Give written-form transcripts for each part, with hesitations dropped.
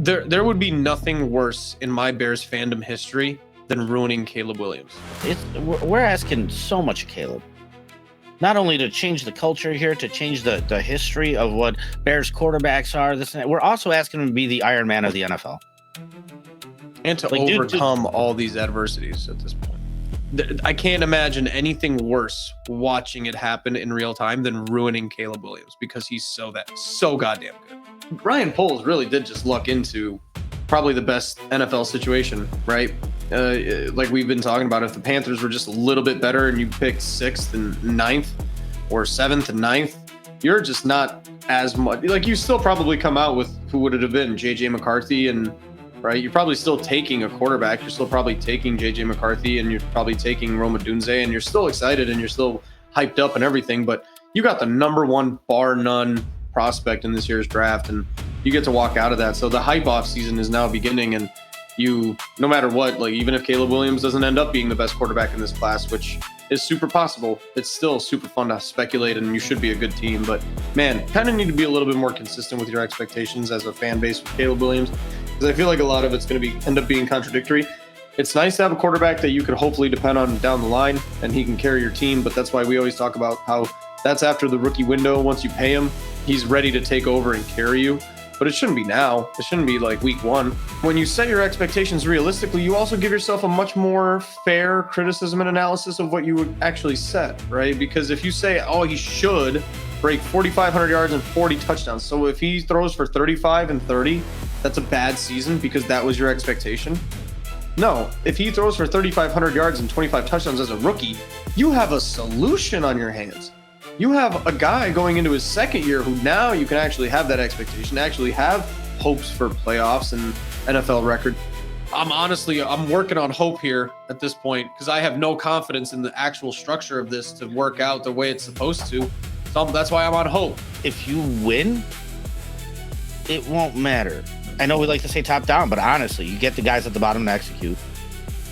There would be nothing worse in my Bears fandom history than ruining Caleb Williams. We're asking so much of Caleb. Not only to change the culture here, to change the history of what Bears quarterbacks are, this and that. We're also asking him to be the Iron Man of the NFL. And to overcome all these adversities at this point. I can't imagine anything worse watching it happen in real time than ruining Caleb Williams, because he's so goddamn good. Ryan Poles really did just luck into probably the best NFL situation, right? Like we've been talking about, if the Panthers were just a little bit better and you picked 6th and 9th or 7th and 9th, you're just not as much. Like, you still probably come out with, who would it have been? JJ McCarthy, and right? You're probably still taking a quarterback. You're still probably taking JJ McCarthy, and you're probably taking Roma Dunze, and you're still excited and you're still hyped up and everything, but you got the number one bar none prospect in this year's draft, and you get to walk out of that. So the hype off season is now beginning, and you, no matter what, like even if Caleb Williams doesn't end up being the best quarterback in this class, which is super possible, it's still super fun to speculate, and you should be a good team. But man, kind of need to be a little bit more consistent with your expectations as a fan base with Caleb Williams, because I feel like a lot of it's going to end up being contradictory. It's nice to have a quarterback that you could hopefully depend on down the line, and he can carry your team, but that's why we always talk about how that's after the rookie window. Once you pay him, he's ready to take over and carry you. But it shouldn't be now. It shouldn't be like week 1. When you set your expectations realistically, you also give yourself a much more fair criticism and analysis of what you would actually set, right? Because if you say, oh, he should break 4,500 yards and 40 touchdowns. So if he throws for 35 and 30, that's a bad season because that was your expectation. No, if he throws for 3,500 yards and 25 touchdowns as a rookie, you have a solution on your hands. You have a guy going into his second year who now you can actually have that expectation, actually have hopes for playoffs and NFL record. I'm working on hope here at this point because I have no confidence in the actual structure of this to work out the way it's supposed to. So that's why I'm on hope. If you win, it won't matter. I know we like to say top down, but honestly, you get the guys at the bottom to execute,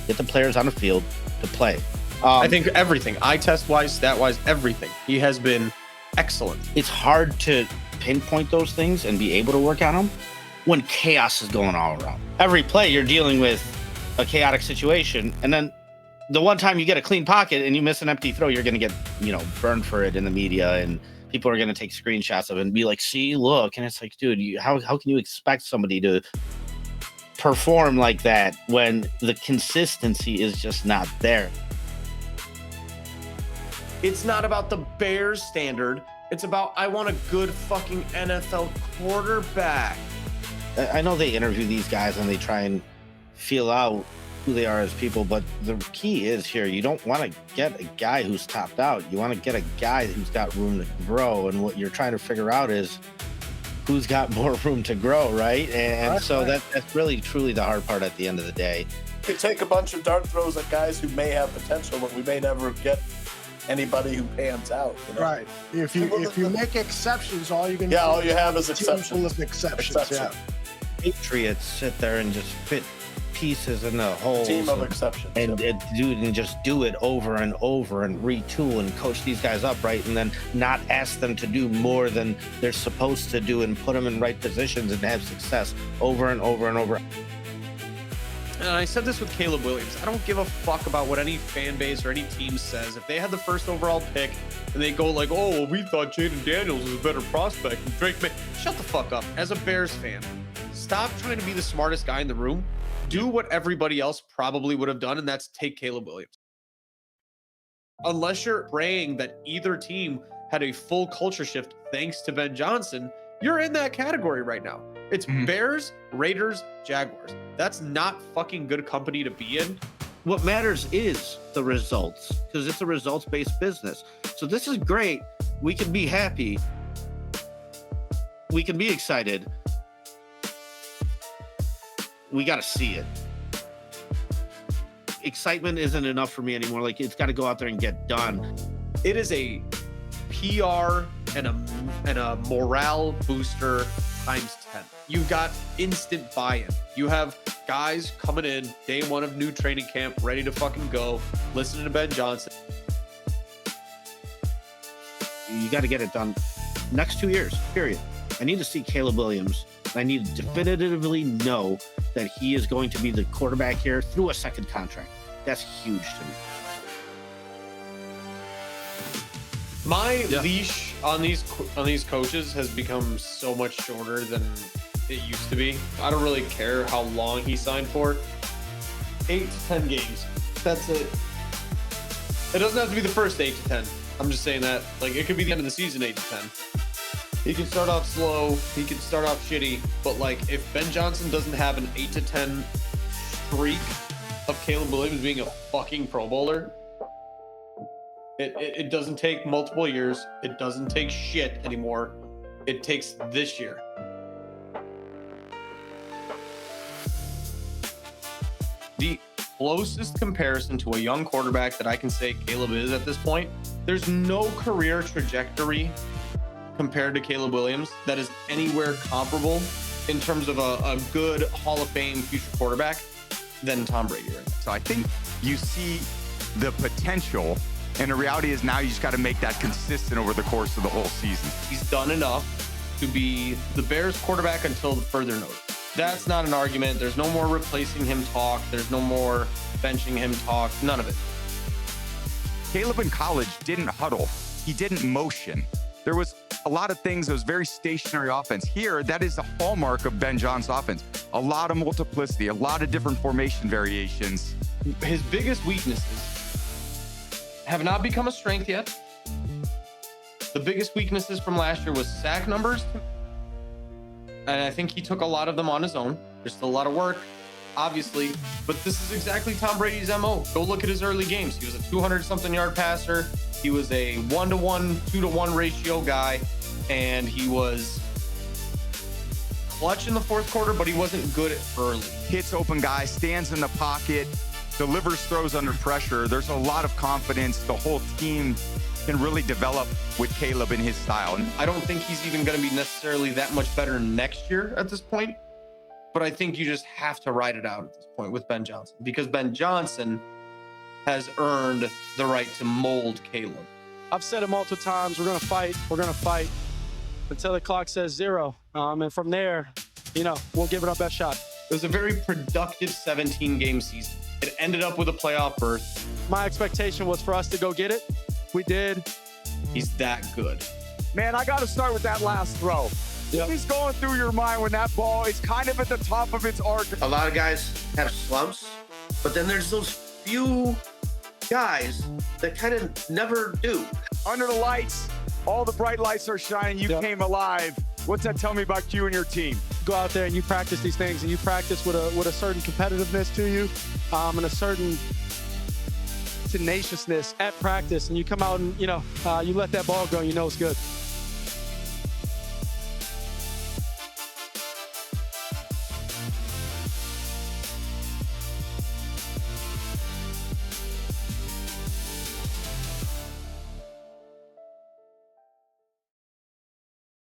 get the players on the field to play. I think everything, eye test wise, stat wise, everything, he has been excellent. It's hard to pinpoint those things and be able to work on them when chaos is going all around. Every play, you're dealing with a chaotic situation, and then the one time you get a clean pocket and you miss an empty throw, you're going to get, burned for it in the media, and people are going to take screenshots of it and be like, see, look. And it's like, dude, how can you expect somebody to perform like that when the consistency is just not there? It's not about the Bears standard. It's about, I want a good fucking NFL quarterback. I know they interview these guys and they try and feel out who they are as people, but the key is here, you don't want to get a guy who's topped out. You want to get a guy who's got room to grow, and what you're trying to figure out is who's got more room to grow, right? And so that's really, truly the hard part at the end of the day. You take a bunch of dart throws at guys who may have potential, but we may never get anybody who pans out. Right. If you make exceptions, all you can all you have is exceptions. Exceptions. Yeah. Patriots sit there and just fit pieces in the holes. Team of exceptions. And just do it over and over and retool and coach these guys up, right? And then not ask them to do more than they're supposed to do and put them in right positions and have success over and over and over. And I said this with Caleb Williams. I don't give a fuck about what any fan base or any team says. If they had the first overall pick and they go like, oh, well, we thought Jaden Daniels was a better prospect than Drake May. Shut the fuck up. As a Bears fan, stop trying to be the smartest guy in the room. Do what everybody else probably would have done, and that's take Caleb Williams. Unless you're praying that either team had a full culture shift thanks to Ben Johnson, you're in that category right now. It's Bears, Raiders, Jaguars. That's not fucking good company to be in. What matters is the results, because it's a results-based business. So this is great. We can be happy. We can be excited. We got to see it. Excitement isn't enough for me anymore. Like, it's got to go out there and get done. It is a PR and a morale booster times 10. You got instant buy-in. You have guys coming in day one of new training camp, ready to fucking go, listening to Ben Johnson. You got to get it done next 2 years, period. I need to see Caleb Williams I need to definitively know that he is going to be the quarterback here through a second contract. That's huge to me. My leash on these coaches has become so much shorter than it used to be. I don't really care how long he signed for. 8 to 10 games. That's it. It doesn't have to be the first 8 to 10. I'm just saying that. Like, it could be the end of the season, 8 to 10. He can start off slow. He can start off shitty. But, like, if Ben Johnson doesn't have an 8 to 10 streak of Caleb Williams being a fucking Pro Bowler, it doesn't take multiple years. It doesn't take shit anymore. It takes this year. The closest comparison to a young quarterback that I can say Caleb is at this point, there's no career trajectory compared to Caleb Williams that is anywhere comparable in terms of a good Hall of Fame future quarterback than Tom Brady right now. So I think you see the potential, and the reality is now you just got to make that consistent over the course of the whole season. He's done enough to be the Bears quarterback until further notice. That's not an argument. There's no more replacing him talk. There's no more benching him talk. None of it. Caleb in college didn't huddle. He didn't motion. There was a lot of things that was very stationary offense. Here, that is the hallmark of Ben Johnson's offense. A lot of multiplicity, a lot of different formation variations. His biggest weaknesses have not become a strength yet. The biggest weaknesses from last year was sack numbers. And I think he took a lot of them on his own. There's still a lot of work, obviously, but this is exactly Tom Brady's MO. Go look at his early games. He was a 200-something yard passer. He was a 1-to-1, 2-to-1 ratio guy, and he was clutch in the fourth quarter, but he wasn't good early. Hits open guys, stands in the pocket, delivers throws under pressure. There's a lot of confidence. The whole team can really develop with Caleb in his style. And I don't think he's even going to be necessarily that much better next year at this point, but I think you just have to ride it out at this point with Ben Johnson, because Ben Johnson has earned the right to mold Caleb. I've said it multiple times. We're going to fight. We're going to fight until the clock says 0. And from there, we'll give it our best shot. It was a very productive 17-game season. It ended up with a playoff berth. My expectation was for us to go get it. We did. He's that good. Man, I got to start with that last throw. Yep. What is going through your mind when that ball is kind of at the top of its arc? A lot of guys have slumps, but then there's those few guys that kind of never do. Under the lights, all the bright lights are shining. You came alive. What's that tell me about you and your team? Go out there and you practice these things, and you practice with a certain competitiveness to you, and a certain tenaciousness at practice, and you come out and you let that ball go, it's good.